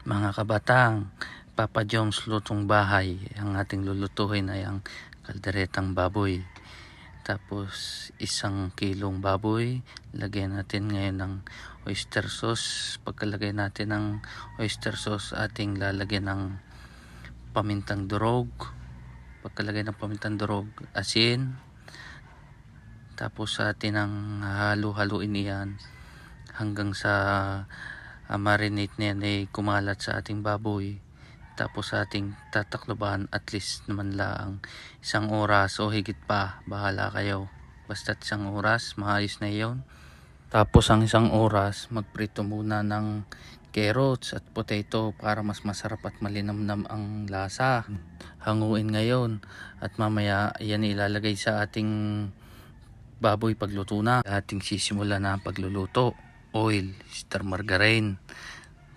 Mga kabatang, Papa John's lutong bahay. Ang ating lulutuhin ay ang kalderetang baboy. Tapos 1 kilong baboy. Lagyan natin ngayon ng oyster sauce. Pagkalagay natin ng oyster sauce, ating lalagyan ng pamintang durog. Pagkalagay ng pamintang durog, asin. Tapos atin ang halu-haluin iyan hanggang sa marinate na yan ay kumalat sa ating baboy. Tapos ating tatakloban at least naman lang 1 oras o higit pa, bahala kayo. Basta 1 oras, maayos na yon. Tapos ang 1 oras, magprito muna ng carrots at potato para mas masarap at malinamnam ang lasa. Hanguin ngayon at mamaya yan ilalagay sa ating baboy pagluto na. Ating sisimula na ang pagluluto. Oil, star margarine,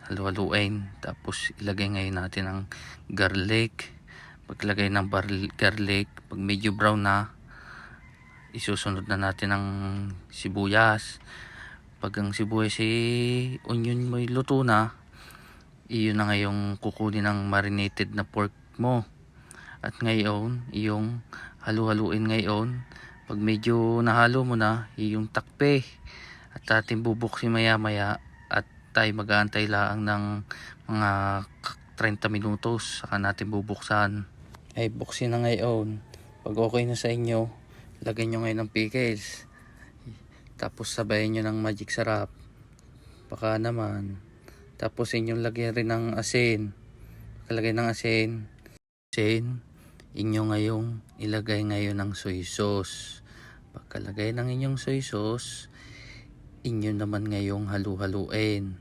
halu-haluin. Tapos ilagay ngayon natin ang garlic. Paglagay ng garlic, pag medyo brown na, isusunod na natin ang sibuyas. Pag ang sibuyas onion mo luto na, iyon na ngayong kukunin ng marinated na pork mo. At ngayon, iyong halu-haluin ngayon. Pag medyo nahalo mo na, iyong takpe. At ating bubuksin maya-maya at tayo mag-aantay lang ng mga 30 minutos. Saka natin bubuksan. Ay buksin na ngayon. Pag okay na sa inyo, lagyan nyo ngayon ng pickles. Tapos sabayan nyo ng magic sarap. Baka naman. Tapos inyong lagyan rin ng asin. Pagkalagay ng asin, inyo ngayong ilagay ngayon ng soy sauce. Pagkalagay ng inyong soy sauce, inyo naman ngayong halu-haluin.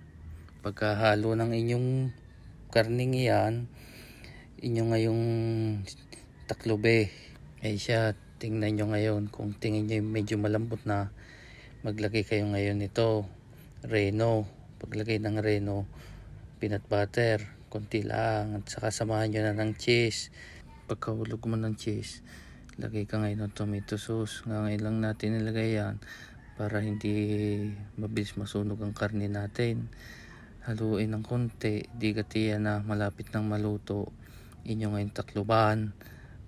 Pagkahalo ng inyong karning iyan, inyo ngayong taklobe. Ay siya, tingnan nyo ngayon. Kung tingin nyo medyo malambot na, maglagay kayo ngayon nito, reno. Paglagay ng reno, peanut butter, konti lang. At saka samahan nyo na ng cheese. Pagkahulog mo ng cheese, lagay ka ngayon ng tomato sauce. Ngayon lang natin ilagay yan para hindi mabilis masunog ang karne natin. Haluin ng konti, di katiya na malapit ng maluto. Inyo ngayon takloban.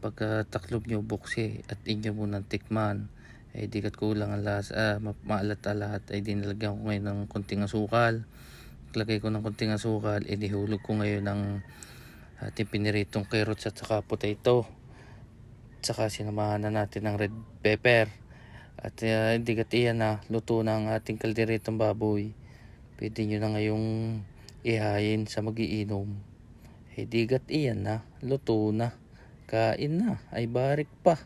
Pagka taklob nyo, buksi at inyo munang tikman. Ay di kat kulang ang lasa, maalat-alat, ay dinalagyan ko ngayon ng konting asukal. Paglagay ko ng konting asukal, idihulog ko ngayon ng ating piniritong carrots at saka potato. Saka sinamahan na natin ng red pepper. At hindi katiyan na luto na ang ating kalderetong baboy. Pwede nyo na ngayong ihayin sa magiinom. Hindi katiyan na luto na. Kain na, ay barik pa.